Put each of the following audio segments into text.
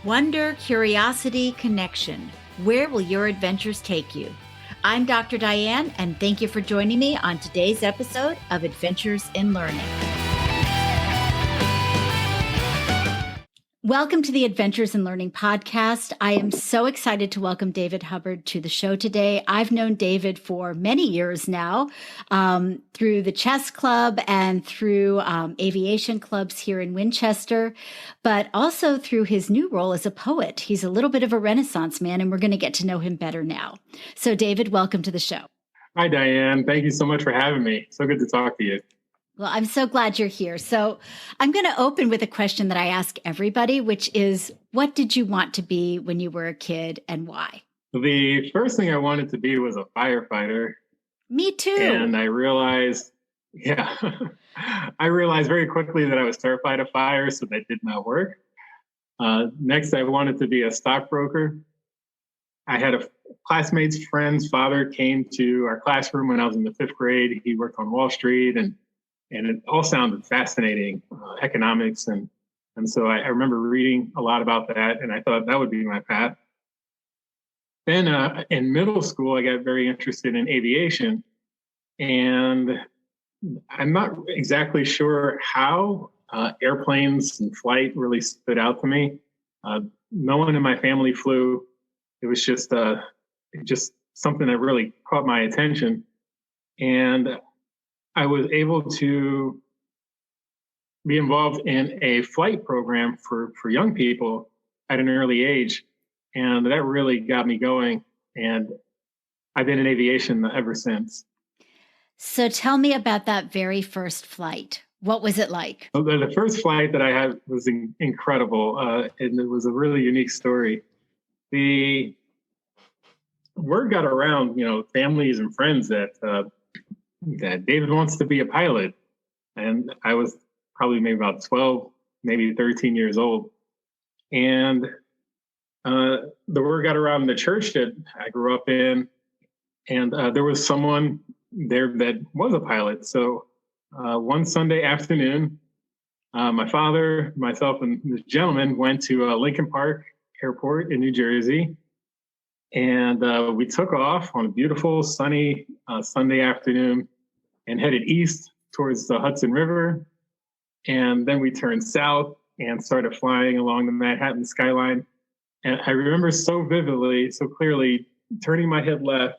Wonder, curiosity, connection. Where will your adventures take you? I'm Dr. Diane, and thank you for joining me on today's episode of Adventures in Learning. Welcome to the Adventures in Learning podcast. I am so excited to welcome David Hubbard to the show today. I've known David for many years now, through the chess club and through aviation clubs here in Winchester, but also through his new role as a poet. He's a little bit of a Renaissance man, and we're going to get to know him better now. So David, welcome to the show. Hi, Diane. Thank you so much for having me. So good to talk to you. Well, I'm so glad you're here. So I'm going to open with a question that I ask everybody, which is, what did you want to be when you were a kid and why? The first thing I wanted to be was a firefighter. Me too. And I realized very quickly that I was terrified of fire, so that did not work. Next, I wanted to be a stockbroker. I had a classmate's friend's father came to our classroom when I was in the 5th grade. He worked on Wall Street, and it all sounded fascinating, economics. And so I remember reading a lot about that, and I thought that would be my path. Then in middle school, I got very interested in aviation. And I'm not exactly sure how airplanes and flight really stood out to me. No one in my family flew. It was just something that really caught my attention. And I was able to be involved in a flight program for young people at an early age. And that really got me going. And I've been in aviation ever since. So tell me about that very first flight. What was it like? Well, the first flight that I had was incredible. And it was a really unique story. The word got around, families and friends that David wants to be a pilot. And I was probably maybe about 12, maybe 13 years old. And the word got around the church that I grew up in. And there was someone there that was a pilot. So one Sunday afternoon, my father, myself, and this gentleman went to Lincoln Park Airport in New Jersey. And we took off on a beautiful, sunny Sunday afternoon and headed east towards the Hudson River. And then we turned south and started flying along the Manhattan skyline. And I remember so vividly, so clearly, turning my head left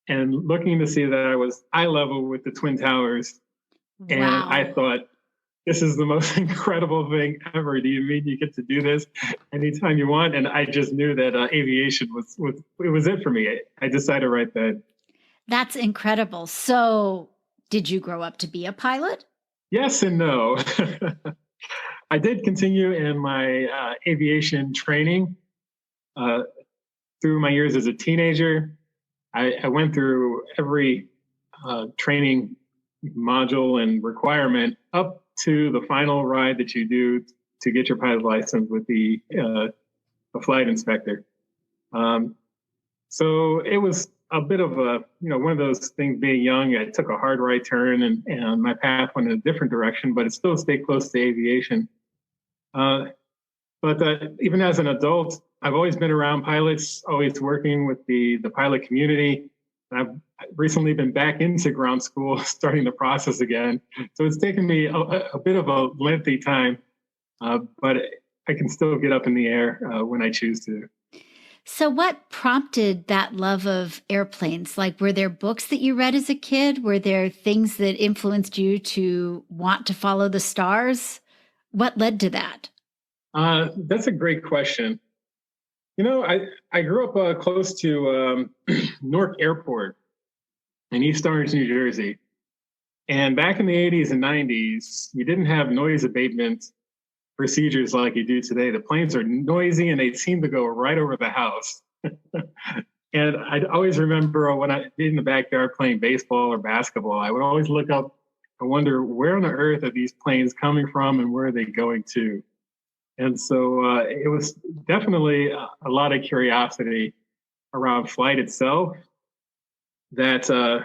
and looking to see that I was eye level with the Twin Towers. Wow. And I thought, this is the most incredible thing ever. Do you mean you get to do this anytime you want? And I just knew that aviation was it for me. I decided right then. That's incredible. So did you grow up to be a pilot? Yes and no. I did continue in my aviation training through my years as a teenager. I went through every training module and requirement up to the final ride that you do to get your pilot license with the flight inspector. So it was a bit of one of those things being young. I took a hard right turn and my path went in a different direction, but it still stayed close to aviation. But even as an adult, I've always been around pilots, always working with the pilot community. I've recently been back into ground school, starting the process again. So it's taken me a bit of a lengthy time, but I can still get up in the air when I choose to. So what prompted that love of airplanes? Like, were there books that you read as a kid? Were there things that influenced you to want to follow the stars? What led to that? That's a great question. I grew up close to Newark Airport in East Orange, New Jersey. And back in the 80s and 90s, you didn't have noise abatement procedures like you do today. The planes are noisy and they seem to go right over the house. And I'd always remember when I'd be in the backyard playing baseball or basketball, I would always look up and wonder, where on the earth are these planes coming from and where are they going to? And so it was definitely a lot of curiosity around flight itself that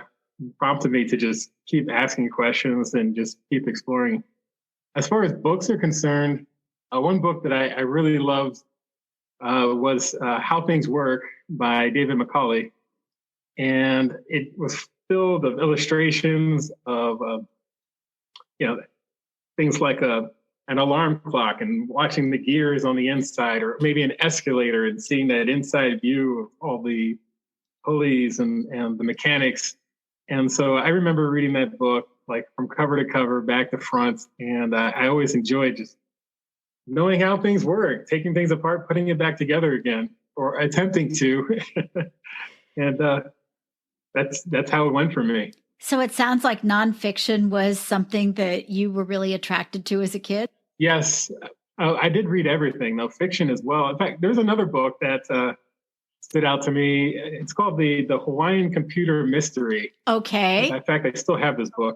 prompted me to just keep asking questions and just keep exploring. As far as books are concerned, one book that I really loved was How Things Work by David Macauley. And it was filled of illustrations of, things like an alarm clock and watching the gears on the inside, or maybe an escalator and seeing that inside view of all the pulleys and the mechanics. And so I remember reading that book, like from cover to cover, back to front. And I always enjoyed just knowing how things work, taking things apart, putting it back together again, or attempting to. And that's how it went for me. So it sounds like nonfiction was something that you were really attracted to as a kid. Yes, I did read everything, though fiction as well. In fact, there's another book that stood out to me. It's called the Hawaiian Computer Mystery. Okay. In fact, I still have this book.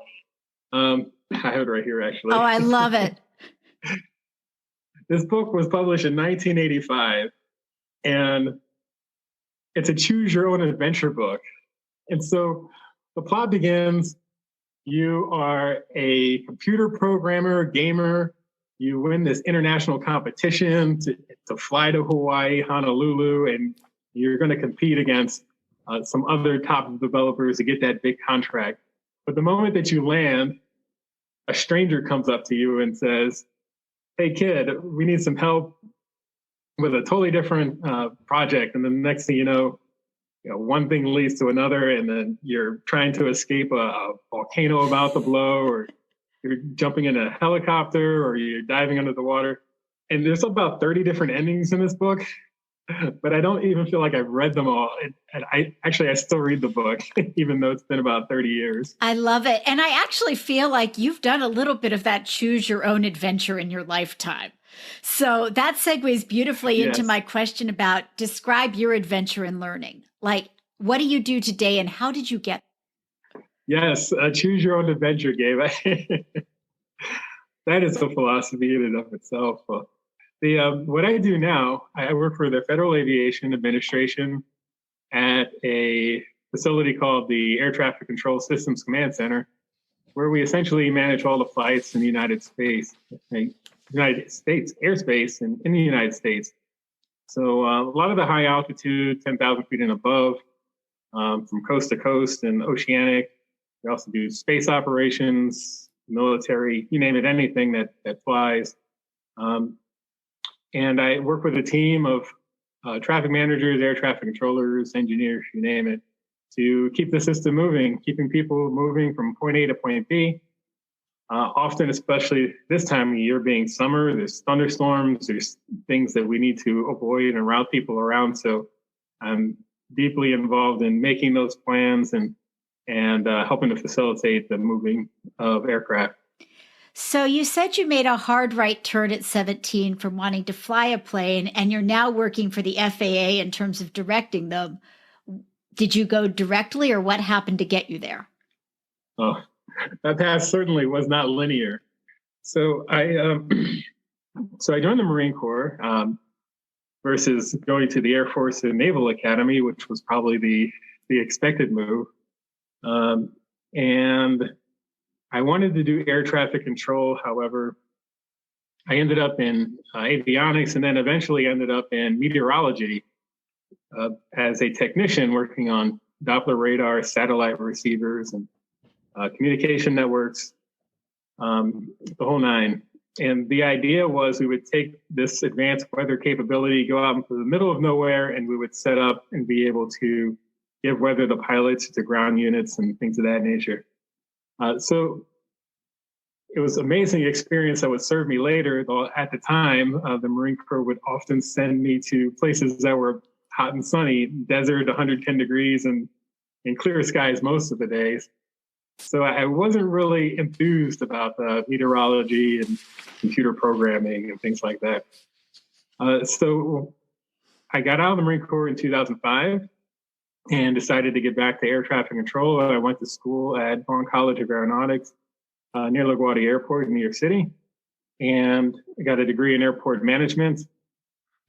I have it right here, actually. Oh, I love it. This book was published in 1985, and it's a choose your own adventure book. And so the plot begins, you are a computer programmer, gamer, you win this international competition to fly to Hawaii, Honolulu, and you're going to compete against some other top developers to get that big contract. But the moment that you land, a stranger comes up to you and says, "Hey kid, we need some help with a totally different project." And then the next thing you know, one thing leads to another, and then you're trying to escape a volcano about to blow, or you're jumping in a helicopter, or you're diving under the water. And there's about 30 different endings in this book, but I don't even feel like I've read them all. And I still read the book, even though it's been about 30 years. I love it. And I actually feel like you've done a little bit of that choose your own adventure in your lifetime. So that segues beautifully into my question about describe your adventure in learning. Like, what do you do today and how did you get? Yes, choose your own adventure, Gabe. That is a philosophy in and of itself. What I do now, I work for the Federal Aviation Administration at a facility called the Air Traffic Control Systems Command Center, where we essentially manage all the flights in the United States airspace and in the United States. So a lot of the high altitude, 10,000 feet and above, from coast to coast and oceanic. We also do space operations, military, you name it, anything that flies. And I work with a team of traffic managers, air traffic controllers, engineers, you name it, to keep the system moving, keeping people moving from point A to point B. Often, especially this time of year being summer, there's thunderstorms, there's things that we need to avoid and route people around. So I'm deeply involved in making those plans and helping to facilitate the moving of aircraft. So you said you made a hard right turn at 17 from wanting to fly a plane, and you're now working for the FAA in terms of directing them. Did you go directly, or what happened to get you there? Oh, that path certainly was not linear. So I joined the Marine Corps versus going to the Air Force and Naval Academy, which was probably the expected move. And I wanted to do air traffic control. However, I ended up in avionics and then eventually ended up in meteorology as a technician working on Doppler radar, satellite receivers, and communication networks, the whole nine. And the idea was we would take this advanced weather capability, go out into the middle of nowhere, and we would set up and be able to give weather to pilots, to ground units, and things of that nature. So it was an amazing experience that would serve me later. Though at the time, the Marine Corps would often send me to places that were hot and sunny, desert, 110 degrees, and clear skies most of the days. So I wasn't really enthused about meteorology and computer programming and things like that. So I got out of the Marine Corps in 2005 and decided to get back to air traffic control. I went to school at Broken College of Aeronautics near LaGuardia Airport in New York City, and I got a degree in airport management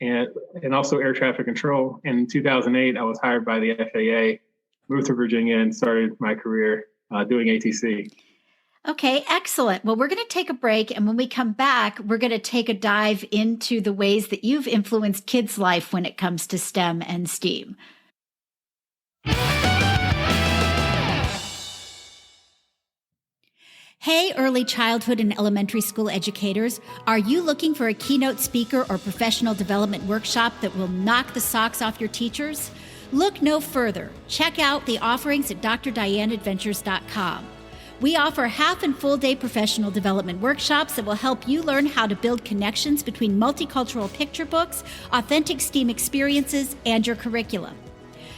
and also air traffic control. And in 2008, I was hired by the FAA, moved to Virginia, and started my career doing ATC. Okay, excellent. Well, we're going to take a break. And when we come back, we're going to take a dive into the ways that you've influenced kids' life when it comes to STEM and STEAM. Hey, early childhood and elementary school educators. Are you looking for a keynote speaker or professional development workshop that will knock the socks off your teachers? Look no further. Check out the offerings at drdianeadventures.com. We offer half and full day professional development workshops that will help you learn how to build connections between multicultural picture books, authentic STEAM experiences, and your curriculum.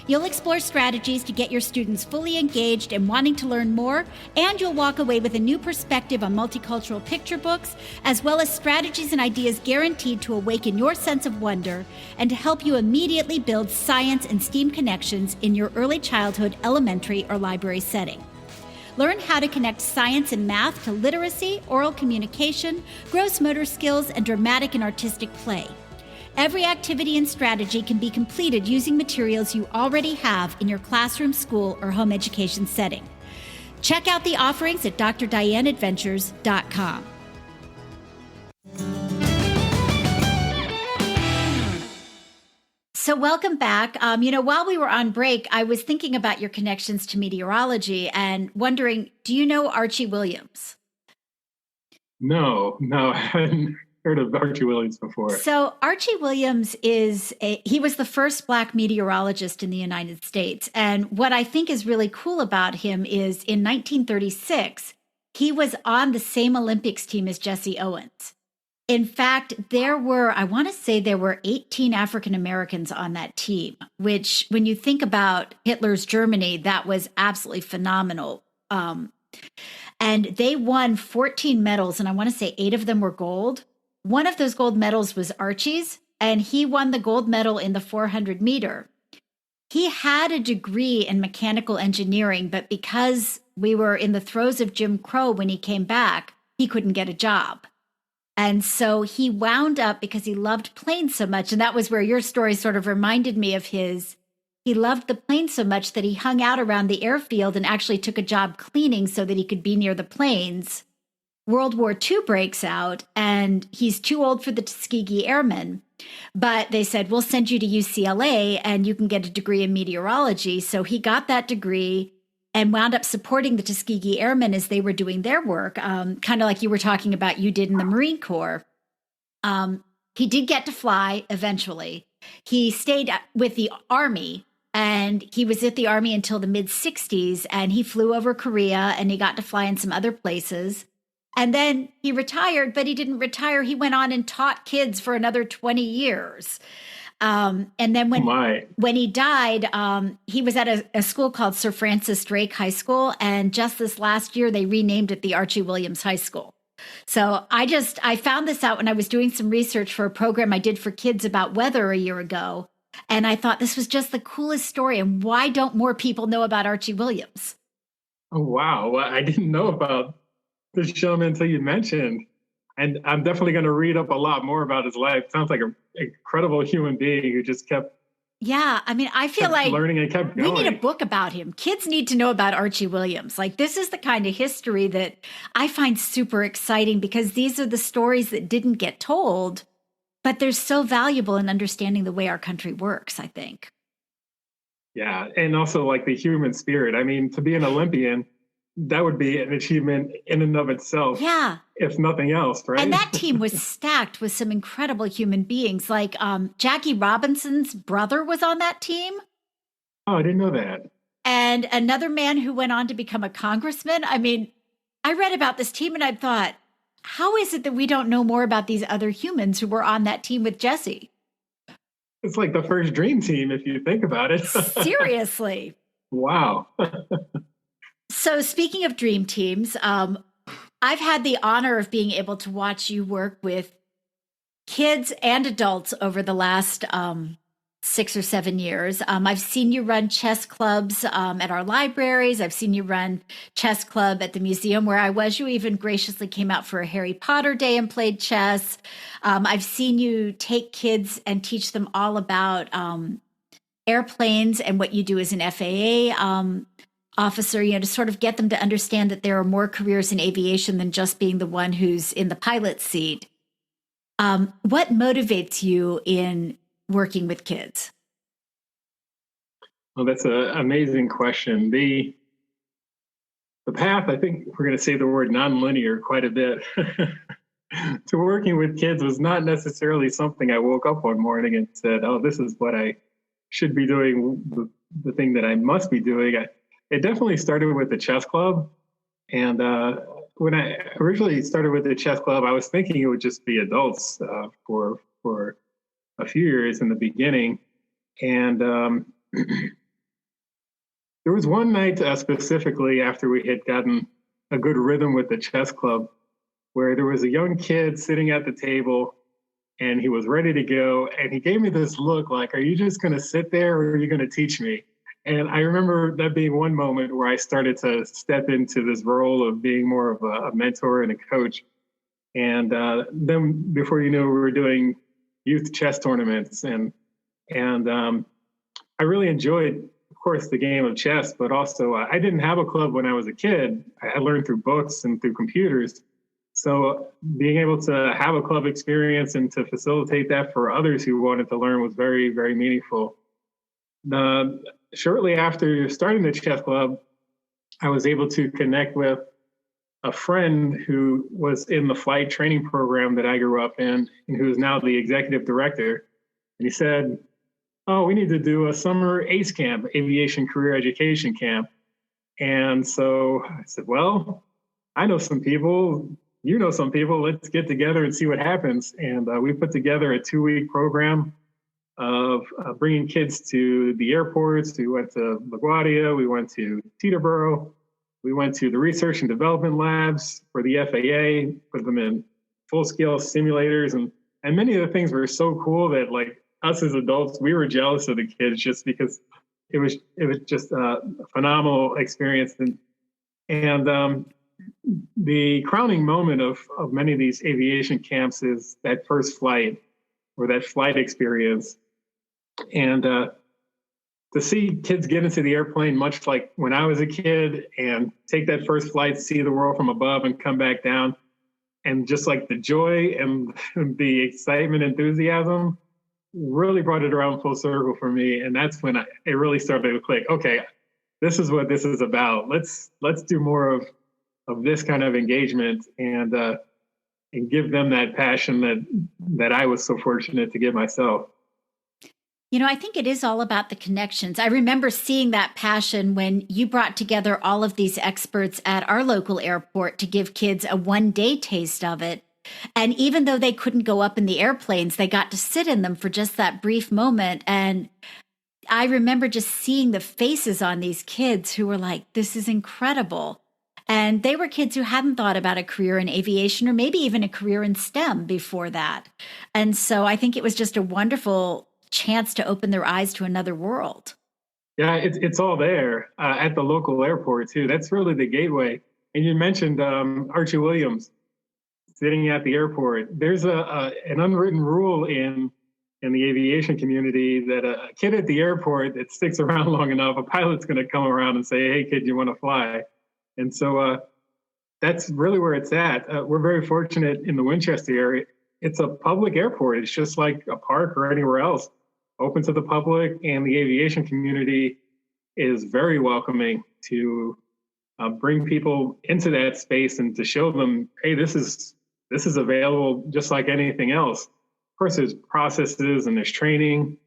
You'll explore strategies to get your students fully engaged and wanting to learn more, and you'll walk away with a new perspective on multicultural picture books, as well as strategies and ideas guaranteed to awaken your sense of wonder and to help you immediately build science and STEAM connections in your early childhood, elementary, or library setting. Learn how to connect science and math to literacy, oral communication, gross motor skills, and dramatic and artistic play. Every activity and strategy can be completed using materials you already have in your classroom, school, or home education setting. Check out the offerings at drdianeadventures.com. So welcome back. While we were on break, I was thinking about your connections to meteorology and wondering, do you know Archie Williams? No, I hadn't heard of Archie Williams before. So Archie Williams he was the first Black meteorologist in the United States. And what I think is really cool about him is in 1936, he was on the same Olympics team as Jesse Owens. In fact, there were 18 African Americans on that team, which when you think about Hitler's Germany, that was absolutely phenomenal. And they won 14 medals, and I want to say 8 of them were gold. One of those gold medals was Archie's, and he won the gold medal in the 400 meter. He had a degree in mechanical engineering, but because we were in the throes of Jim Crow when he came back, he couldn't get a job. And so he wound up, because he loved planes so much, and that was where your story sort of reminded me of his. He loved the planes so much that he hung out around the airfield and actually took a job cleaning so that he could be near the planes. World War II breaks out, and he's too old for the Tuskegee Airmen. But they said, we'll send you to UCLA, and you can get a degree in meteorology. So he got that degree and wound up supporting the Tuskegee Airmen as they were doing their work, kind of like you were talking about you did in the Marine Corps. He did get to fly eventually. He stayed with the Army, and he was at the Army until the mid-60s, and he flew over Korea, and he got to fly in some other places. And then he retired, but he didn't retire. He went on and taught kids for another 20 years. And then when he died, he was at a school called Sir Francis Drake High School. And just this last year, they renamed it the Archie Williams High School. So I found this out when I was doing some research for a program I did for kids about weather a year ago. And I thought this was just the coolest story. And why don't more people know about Archie Williams? Oh, wow. Well, I didn't know about this gentleman until you mentioned. And I'm definitely going to read up a lot more about his life. Sounds like an incredible human being who just kept. Yeah, I mean, I feel like learning and kept going. We need a book about him. Kids need to know about Archie Williams. Like, this is the kind of history that I find super exciting, because these are the stories that didn't get told, but they're so valuable in understanding the way our country works, I think. Yeah, and also like the human spirit. I mean, to be an Olympian, that would be an achievement in and of itself. Yeah. If nothing else, right? And that team was stacked with some incredible human beings. Like Jackie Robinson's brother was on that team. Oh, I didn't know that. And another man who went on to become a congressman. I mean, I read about this team and I thought, how is it that we don't know more about these other humans who were on that team with Jesse? It's like the first dream team, if you think about it. Seriously. Wow. So speaking of dream teams, I've had the honor of being able to watch you work with kids and adults over the last 6 or 7 years. I've seen you run chess clubs at our libraries. I've seen you run chess club at the museum where I was. You even graciously came out for a Harry Potter day and played chess. I've seen you take kids and teach them all about airplanes and what you do as an FAA officer, to sort of get them to understand that there are more careers in aviation than just being the one who's in the pilot's seat. What motivates you in working with kids? Well, that's an amazing question. The path, I think we're going to say the word nonlinear quite a bit, to working with kids was not necessarily something I woke up one morning and said, oh, this is what I should be doing, the thing that I must be doing. It definitely started with the chess club. And when I originally started with the chess club, I was thinking it would just be adults for a few years in the beginning. And there was one night specifically after we had gotten a good rhythm with the chess club where there was a young kid sitting at the table and he was ready to go. And he gave me this look like, are you just going to sit there or are you going to teach me? And I remember that being one moment where I started to step into this role of being more of a mentor and a coach. And then before you know, we were doing youth chess tournaments. And I really enjoyed, of course, the game of chess, but also I didn't have a club when I was a kid. I learned through books and through computers. So being able to have a club experience and to facilitate that for others who wanted to learn was very, very meaningful. Shortly after starting the chess club, I was able to connect with a friend who was in the flight training program that I grew up in and who is now the executive director. And he said, oh, we need to do a summer ACE camp, Aviation Career Education camp. And so I said, well, I know some people, you know some people, let's get together and see what happens. And we put together a 2-week program of bringing kids to the airports. We went to LaGuardia, we went to Teterboro, we went to the research and development labs for the FAA, put them in full-scale simulators. And many of the things were so cool that, like, us as adults, we were jealous of the kids just because it was just a phenomenal experience. And the crowning moment of many of these aviation camps is that first flight or that flight experience. And to see kids get into the airplane, much like when I was a kid, and take that first flight, see the world from above and come back down, and just like the joy and the excitement, enthusiasm, really brought it around full circle for me. And that's when it really started to click. Okay, this is what this is about. Let's do more of this kind of engagement and give them that passion that I was so fortunate to give myself. I think it is all about the connections. I remember seeing that passion when you brought together all of these experts at our local airport to give kids a one-day taste of it. And even though they couldn't go up in the airplanes, they got to sit in them for just that brief moment. And I remember just seeing the faces on these kids who were like, this is incredible. And they were kids who hadn't thought about a career in aviation or maybe even a career in STEM before that. And so I think it was just a wonderful chance to open their eyes to another world. Yeah, it's all there at the local airport too. That's really the gateway. And you mentioned Archie Williams sitting at the airport. There's an unwritten rule in the aviation community that a kid at the airport that sticks around long enough, a pilot's going to come around and say, hey, kid, you want to fly? And so that's really where it's at. We're very fortunate in the Winchester area. It's a public airport. It's just like a park or anywhere else, open to the public, and the aviation community is very welcoming to bring people into that space and to show them, hey, this is available just like anything else. Of course, there's processes and there's training,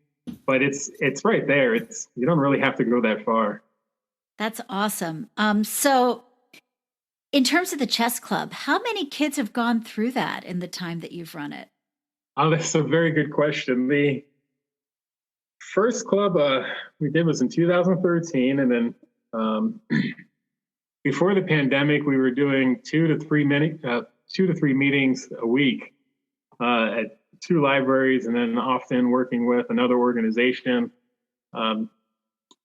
but it's right there. You don't really have to go that far. That's awesome. So in terms of the chess club, how many kids have gone through that in the time that you've run it? Oh, that's a very good question. The first club we did was in 2013. And then before the pandemic, we were doing 2 to 3 meetings a week at 2 libraries, and then often working with another organization.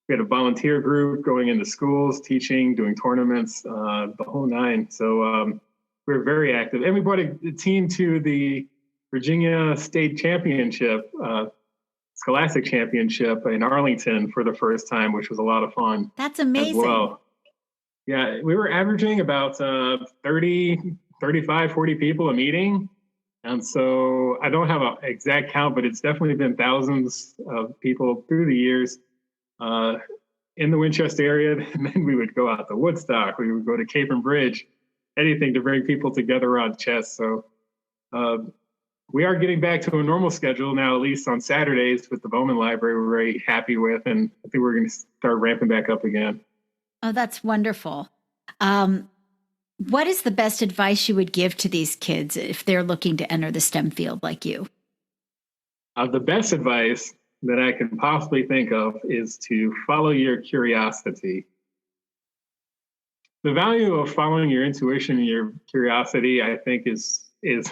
We had a volunteer group going into schools, teaching, doing tournaments, the whole nine. So we were very active. And we brought a team to the Virginia State Championship, Scholastic Championship in Arlington for the first time, which was a lot of fun. That's amazing. As well. Yeah, we were averaging about 30, 35, 40 people a meeting. And so I don't have an exact count, but it's definitely been thousands of people through the years uh, in the Winchester area. And then we would go out to Woodstock, we would go to Cape and Bridge, anything to bring people together around chess. So uh, we are getting back to a normal schedule now, at least on Saturdays with the Bowman Library, we're very happy with. And I think we're going to start ramping back up again. Oh, that's wonderful. What is the best advice you would give to these kids if they're looking to enter the STEM field like you? The best advice that I can possibly think of is to follow your curiosity. The value of following your intuition and your curiosity, I think, is the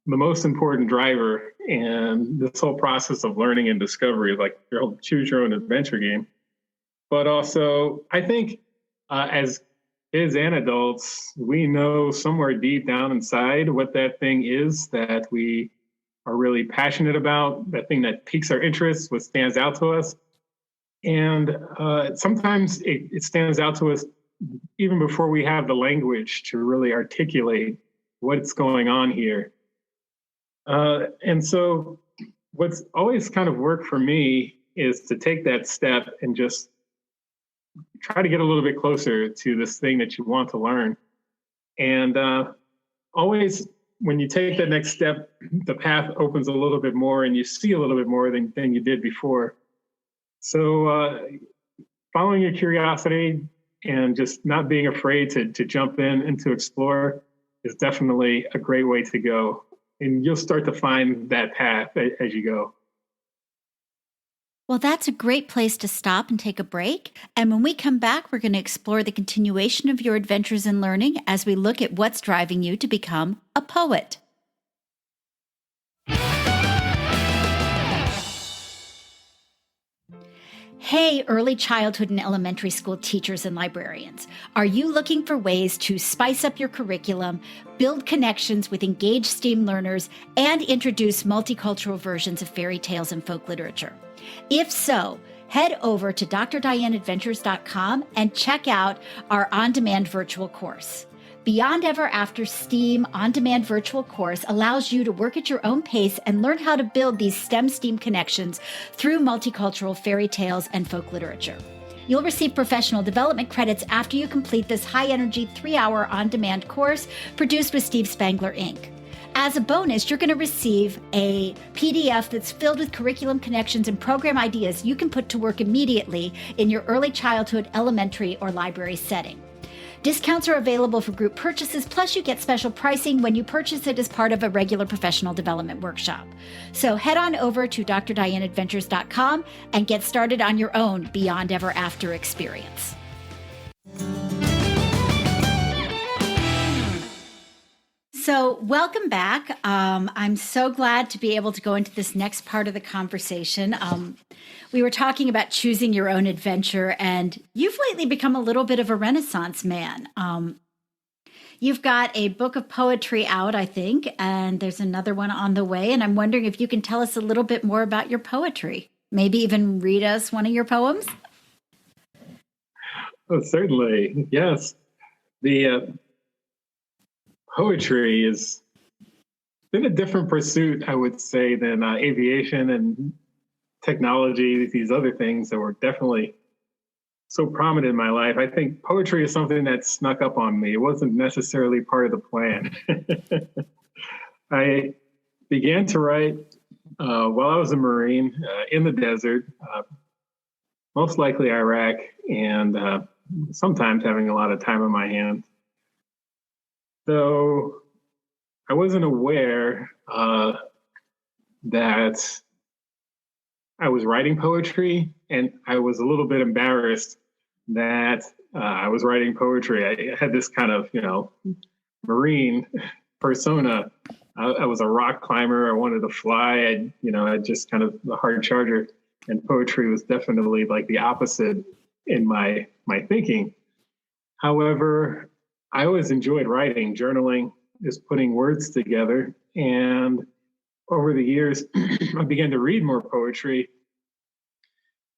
most important driver in this whole process of learning and discovery, like your choose your own adventure game. But also, I think as kids and adults, we know somewhere deep down inside what that thing is that we are really passionate about, that thing that piques our interest, what stands out to us. And sometimes it stands out to us even before we have the language to really articulate what's going on here. And so what's always kind of worked for me is to take that step and just try to get a little bit closer to this thing that you want to learn. And always, when you take that next step, the path opens a little bit more and you see a little bit more than you did before. So following your curiosity and just not being afraid to jump in and to explore is definitely a great way to go. And you'll start to find that path as you go. Well, that's a great place to stop and take a break. And when we come back, we're going to explore the continuation of your adventures in learning as we look at what's driving you to become a poet. Hey, early childhood and elementary school teachers and librarians. Are you looking for ways to spice up your curriculum, build connections with engaged STEAM learners, and introduce multicultural versions of fairy tales and folk literature? If so, head over to drdianeadventures.com and check out our on-demand virtual course. Beyond Ever After STEAM on-demand virtual course allows you to work at your own pace and learn how to build these STEM-STEAM connections through multicultural fairy tales and folk literature. You'll receive professional development credits after you complete this high-energy 3-hour on-demand course produced with Steve Spangler, Inc. As a bonus, you're going to receive a PDF that's filled with curriculum connections and program ideas you can put to work immediately in your early childhood, elementary, or library setting. Discounts are available for group purchases, plus you get special pricing when you purchase it as part of a regular professional development workshop. So head on over to drdianeadventures.com and get started on your own Beyond Ever After experience. So welcome back. I'm so glad to be able to go into this next part of the conversation. We were talking about choosing your own adventure, and you've lately become a little bit of a Renaissance man. You've got a book of poetry out, I think, and there's another one on the way. And I'm wondering if you can tell us a little bit more about your poetry. Maybe even read us one of your poems? Oh, certainly, yes. The poetry has been a different pursuit, I would say, than aviation and technology, these other things that were definitely so prominent in my life. I think poetry is something that snuck up on me. It wasn't necessarily part of the plan. I began to write while I was a Marine in the desert, most likely Iraq, and sometimes having a lot of time on my hands. So I wasn't aware that I was writing poetry, and I was a little bit embarrassed that I was writing poetry. I had this kind of, Marine persona. I was a rock climber. I wanted to fly. I just kind of a hard charger, and poetry was definitely like the opposite in my thinking. However, I always enjoyed writing, journaling, just putting words together. And over the years, I began to read more poetry.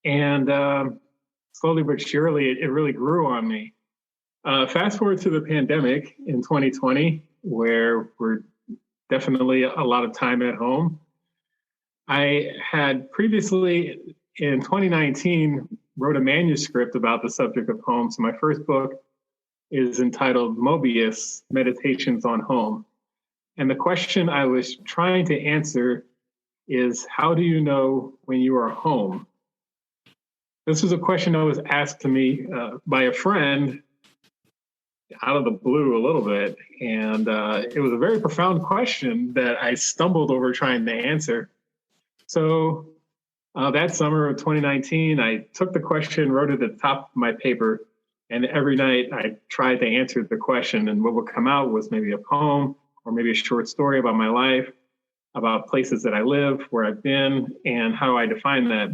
And slowly but surely, it really grew on me. Fast forward to the pandemic in 2020, where we're definitely a lot of time at home. I had previously, in 2019, wrote a manuscript about the subject of home. So my first book is entitled Mobius, Meditations on Home. And the question I was trying to answer is, how do you know when you are home? This was a question that was asked to me by a friend out of the blue a little bit. And it was a very profound question that I stumbled over trying to answer. So that summer of 2019, I took the question, wrote it at the top of my paper, and every night I tried to answer the question. And what would come out was maybe a poem or maybe a short story about my life, about places that I live, where I've been, and how I define that.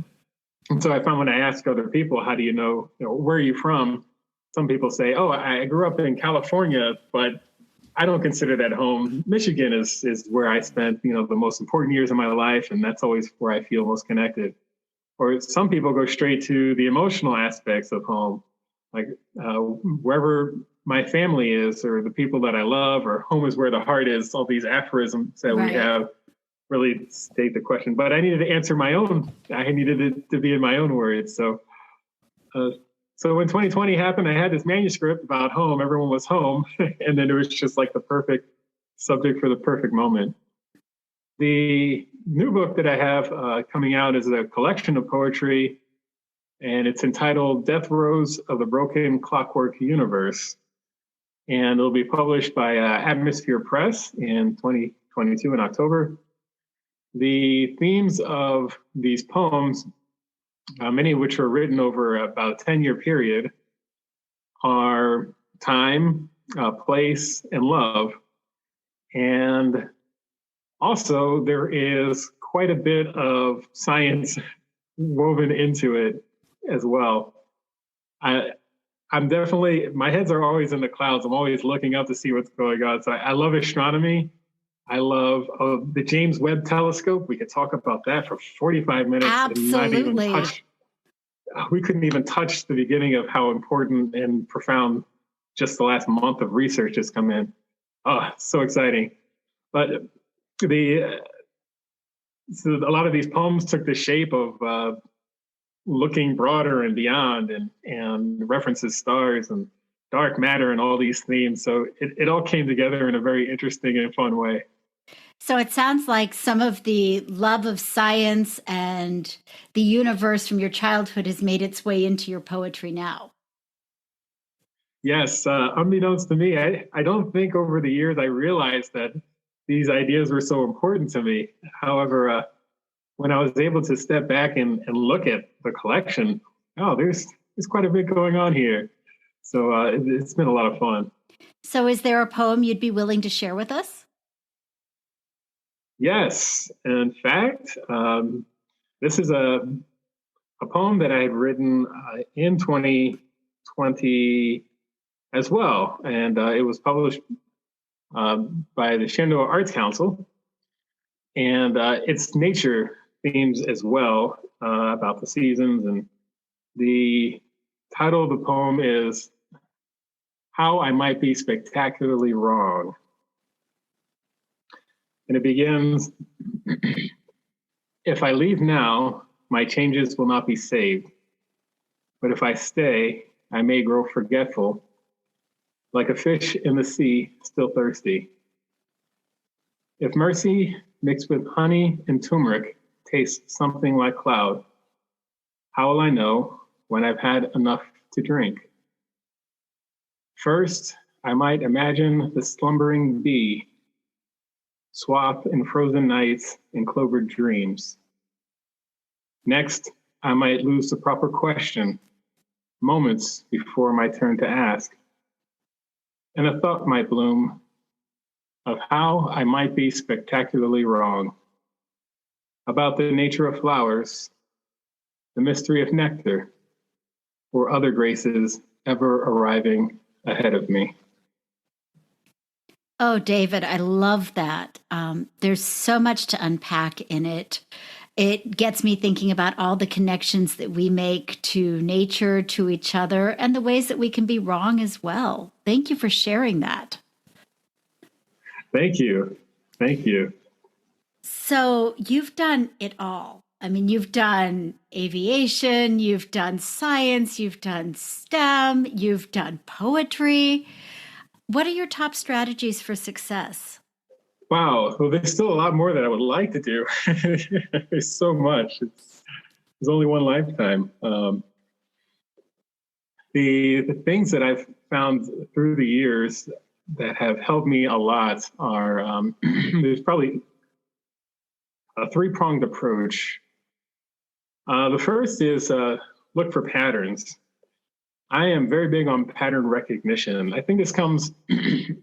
And so I found when I ask other people, how do you know, where are you from? Some people say, oh, I grew up in California, but I don't consider that home. Michigan is where I spent, the most important years of my life, and that's always where I feel most connected. Or some people go straight to the emotional aspects of home, like wherever my family is, or the people that I love, or home is where the heart is. All these aphorisms that we have really state the question. But I needed to answer my own. I needed it to be in my own words. So when 2020 happened, I had this manuscript about home. Everyone was home. And then it was just like the perfect subject for the perfect moment. The new book that I have coming out is a collection of poetry, and it's entitled Throes of the Broken Clockwork Universe. And it'll be published by Atmosphere Press in 2022 in October. The themes of these poems, many of which are written over about a 10-year period, are time, place, and love. And also, there is quite a bit of science woven into it as well. I'm definitely, my heads are always in the clouds. I'm always looking up to see what's going on. So I love astronomy. I love the James Webb Telescope. We could talk about that for 45 minutes. Absolutely. And we couldn't even touch the beginning of how important and profound just the last month of research has come in. Oh, so exciting. But so a lot of these poems took the shape of looking broader and beyond, and references stars and dark matter and all these themes. So it all came together in a very interesting and fun way. So it sounds like some of the love of science and the universe from your childhood has made its way into your poetry now. Yes, unbeknownst to me, I don't think over the years I realized that these ideas were so important to me. However, when I was able to step back and look at the collection, there's quite a bit going on here. So it's been a lot of fun. So is there a poem you'd be willing to share with us? Yes. In fact, this is a poem that I had written in 2020 as well. And it was published by the Shenandoah Arts Council. And it's nature themes as well, about the seasons. And the title of the poem is How I Might Be Spectacularly Wrong. And it begins, if I leave now, my changes will not be saved. But if I stay, I may grow forgetful, like a fish in the sea, still thirsty. If mercy mixed with honey and turmeric tastes something like cloud, how will I know when I've had enough to drink? First, I might imagine the slumbering bee, swathed in frozen nights and clovered dreams. Next, I might lose the proper question, moments before my turn to ask. And a thought might bloom of how I might be spectacularly wrong, about the nature of flowers, the mystery of nectar, or other graces ever arriving ahead of me. Oh, David, I love that. There's so much to unpack in it. It gets me thinking about all the connections that we make to nature, to each other, and the ways that we can be wrong as well. Thank you for sharing that. Thank you. Thank you. So you've done it all. I mean, you've done aviation, you've done science, you've done STEM, you've done poetry. What are your top strategies for success? Wow. Well, there's still a lot more that I would like to do. There's so much. There's only one lifetime. The things that I've found through the years that have helped me a lot are there's probably a three-pronged approach. The first is look for patterns. I am very big on pattern recognition. I think this comes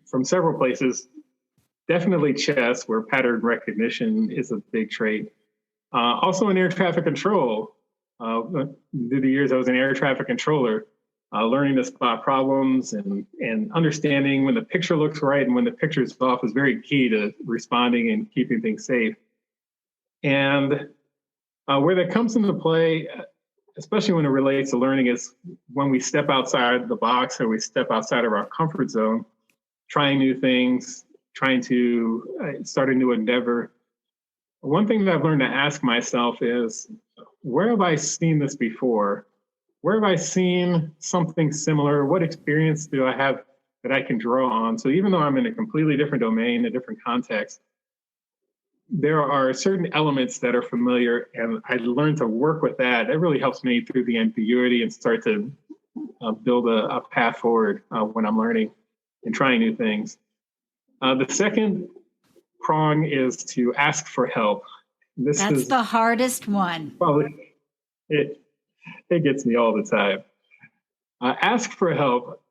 from several places. Definitely chess, where pattern recognition is a big trait. Also in air traffic control. Through the years, I was an air traffic controller, learning to spot problems and understanding when the picture looks right and when the picture is off is very key to responding and keeping things safe. And where that comes into play, especially when it relates to learning, is when we step outside the box or we step outside of our comfort zone, trying new things, trying to start a new endeavor. One thing that I've learned to ask myself is, where have I seen this before? Where have I seen something similar? What experience do I have that I can draw on? So even though I'm in a completely different domain, a different context, there are certain elements that are familiar, and I learned to work with that. That really helps me through the ambiguity and start to build a path forward when I'm learning and trying new things. The second prong is to ask for help. That's the hardest one. Probably it gets me all the time. Ask for help,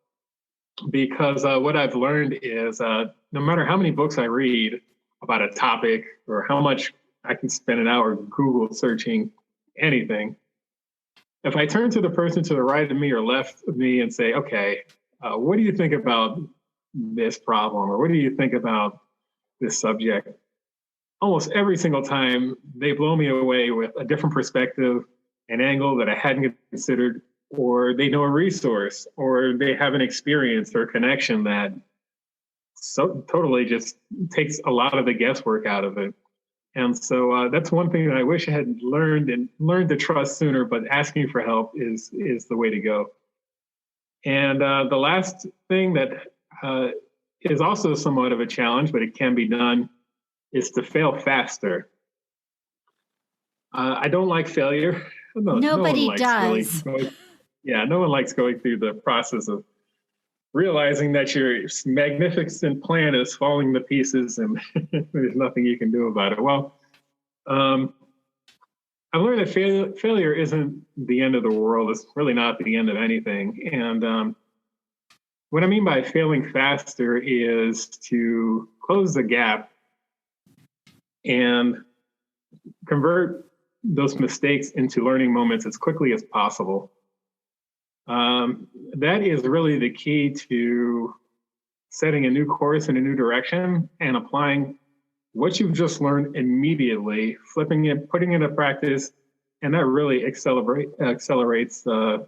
because what I've learned is no matter how many books I read about a topic or how much I can spend an hour Google searching anything, if I turn to the person to the right of me or left of me and say, okay, what do you think about this problem? Or what do you think about this subject? Almost every single time they blow me away with a different perspective, an angle that I hadn't considered, or they know a resource, or they have an experience or connection that so totally just takes a lot of the guesswork out of it. And so that's one thing that I wish I had learned to trust sooner, but asking for help is the way to go. And the last thing that is also somewhat of a challenge, but it can be done, is to fail faster. I don't like failure. Nobody does. No one likes going through the process of realizing that your magnificent plan is falling to pieces and there's nothing you can do about it. Well, I've learned that failure isn't the end of the world. It's really not the end of anything. And what I mean by failing faster is to close the gap and convert those mistakes into learning moments as quickly as possible. That is really the key to setting a new course in a new direction and applying what you've just learned immediately, flipping it, putting it into practice, and that really accelerates the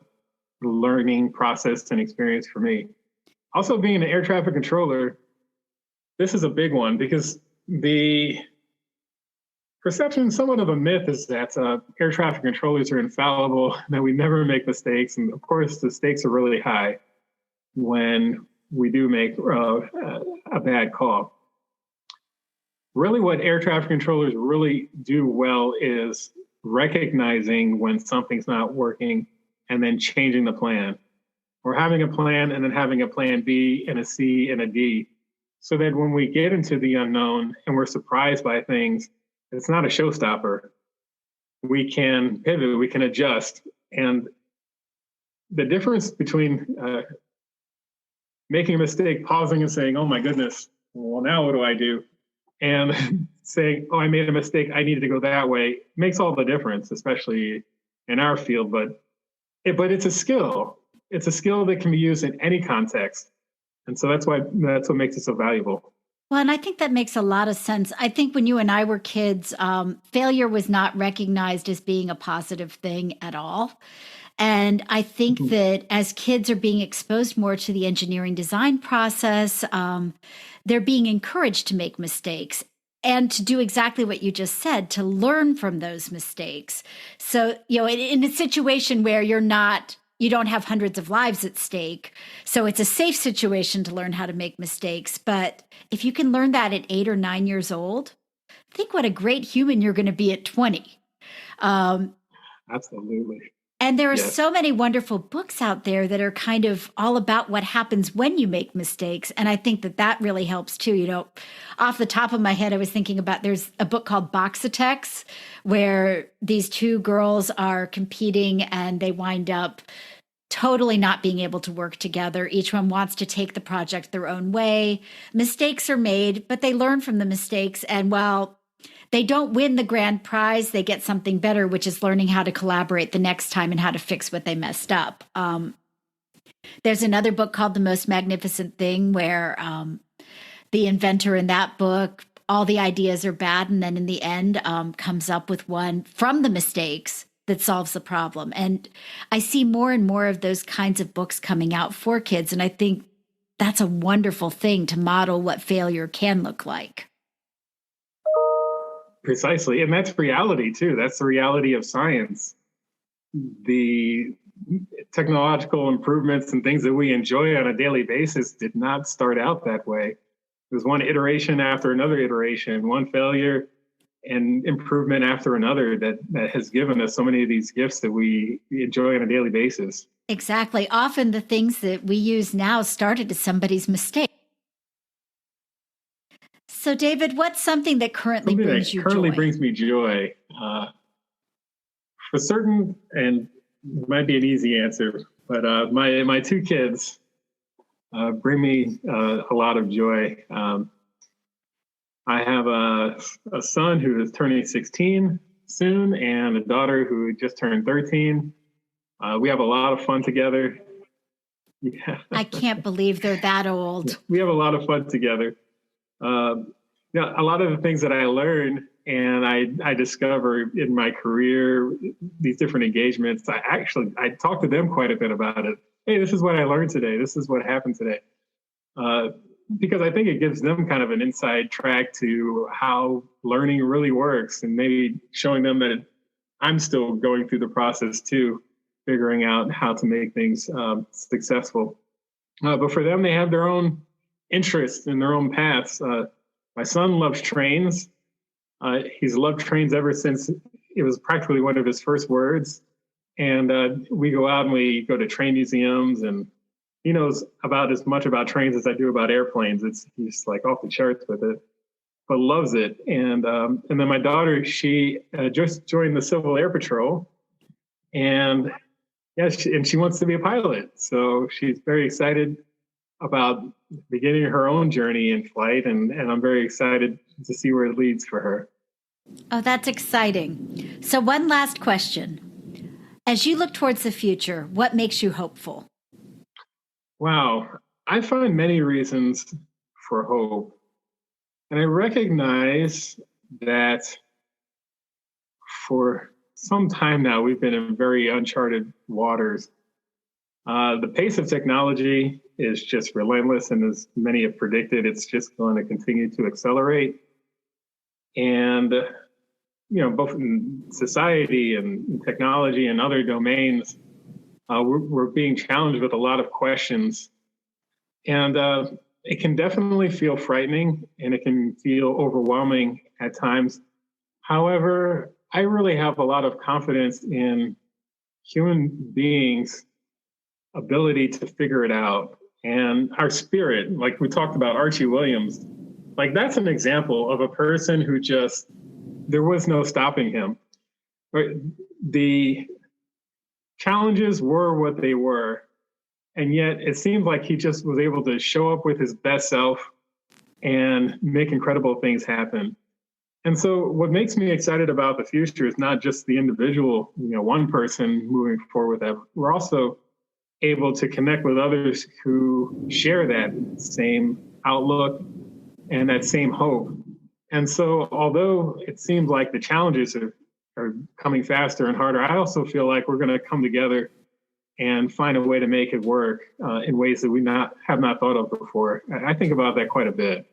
learning process and experience for me. Also, being an air traffic controller, this is a big one because the perception, somewhat of a myth, is that air traffic controllers are infallible, that we never make mistakes. And of course, the stakes are really high when we do make a bad call. Really, what air traffic controllers really do well is recognizing when something's not working and then changing the plan, or having a plan and then having a plan B and a C and a D, so that when we get into the unknown and we're surprised by things, it's not a showstopper. We can pivot, we can adjust. And the difference between making a mistake, pausing and saying, oh my goodness, well, now what do I do? And saying, oh, I made a mistake, I needed to go that way, makes all the difference, especially in our field. But it's a skill. It's a skill that can be used in any context. And so that's what makes it so valuable. Well, and I think that makes a lot of sense. I think when you and I were kids, failure was not recognized as being a positive thing at all. And I think Mhm. that as kids are being exposed more to the engineering design process, they're being encouraged to make mistakes and to do exactly what you just said, to learn from those mistakes. So, in a situation where you don't have hundreds of lives at stake. So it's a safe situation to learn how to make mistakes. But if you can learn that at 8 or 9 years old, think what a great human you're going to be at 20. Um, Absolutely. and there are Yes. so many wonderful books out there that are kind of all about what happens when you make mistakes. And I think that really helps too. Off the top of my head, I was thinking about there's a book called Boxatex where these two girls are competing and they wind up totally not being able to work together. Each one wants to take the project their own way. Mistakes are made, but they learn from the mistakes. And while they don't win the grand prize, they get something better, which is learning how to collaborate the next time and how to fix what they messed up. There's another book called The Most Magnificent Thing where the inventor in that book, all the ideas are bad. And then in the end, comes up with one from the mistakes that solves the problem. And I see more and more of those kinds of books coming out for kids. And I think that's a wonderful thing to model what failure can look like. Precisely. And that's reality too. That's the reality of science. The technological improvements and things that we enjoy on a daily basis did not start out that way. There's one iteration after another iteration, one failure and improvement after another that has given us so many of these gifts that we enjoy on a daily basis. Exactly. Often the things that we use now started as somebody's mistake. So, David, what's something that currently Something brings that you currently joy? brings me joy, for certain, and it might be an easy answer, but my two kids bring me a lot of joy. I have a son who is turning 16 soon and a daughter who just turned 13. We have a lot of fun together. Yeah. I can't believe they're that old. We have a lot of fun together. A lot of the things that I learn and I discover in my career, these different engagements, I talk to them quite a bit about it. Hey, this is what I learned today. This is what happened today. Because I think it gives them kind of an inside track to how learning really works, and maybe showing them that I'm still going through the process too, figuring out how to make things successful. But for them, they have their own interests and their own paths. My son loves trains. He's loved trains ever since it was practically one of his first words. And we go out and we go to train museums, and he knows about as much about trains as I do about airplanes. He's like off the charts with it, but loves it. And then my daughter, she just joined the Civil Air Patrol, and she wants to be a pilot. So she's very excited about beginning her own journey in flight, and I'm very excited to see where it leads for her. Oh, that's exciting. So one last question. As you look towards the future, what makes you hopeful? Wow. I find many reasons for hope. And I recognize that for some time now, we've been in very uncharted waters. The pace of technology is just relentless, and as many have predicted, it's just going to continue to accelerate. And, both in society and technology and other domains, we're being challenged with a lot of questions. And it can definitely feel frightening, and it can feel overwhelming at times. However, I really have a lot of confidence in human beings' ability to figure it out, and our spirit. Like we talked about Archie Williams, like that's an example of a person who there was no stopping him. Right? The challenges were what they were, and yet it seemed like he just was able to show up with his best self and make incredible things happen. And so what makes me excited about the future is not just the individual, one person moving forward with that. We're also able to connect with others who share that same outlook and that same hope. And so, although it seems like the challenges are coming faster and harder, I also feel like we're going to come together and find a way to make it work in ways that we have not thought of before. I think about that quite a bit.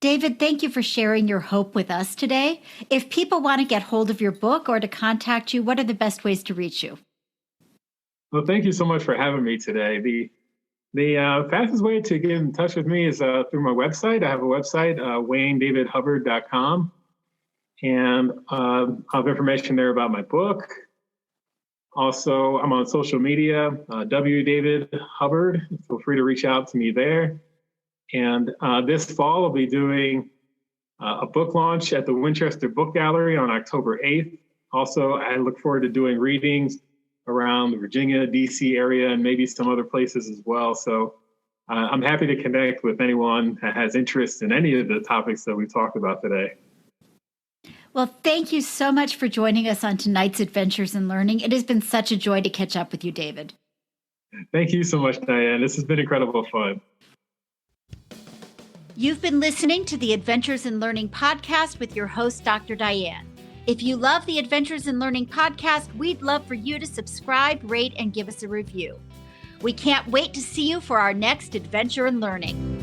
David, thank you for sharing your hope with us today. If people want to get hold of your book or to contact you, what are the best ways to reach you? Well, thank you so much for having me today. The fastest way to get in touch with me is through my website. I have a website, WayneDavidHubbard.com, and I have information there about my book. Also, I'm on social media, WDavidHubbard. Feel free to reach out to me there. And this fall, I'll be doing a book launch at the Winchester Book Gallery on October 8th. Also, I look forward to doing readings around the Virginia, DC area, and maybe some other places as well. So I'm happy to connect with anyone that has interest in any of the topics that we talked about today. Well, thank you so much for joining us on tonight's Adventures in Learning. It has been such a joy to catch up with you, David. Thank you so much, Diane. This has been incredible fun. You've been listening to the Adventures in Learning podcast with your host, Dr. Diane. If you love the Adventures in Learning podcast, we'd love for you to subscribe, rate, and give us a review. We can't wait to see you for our next Adventure in Learning.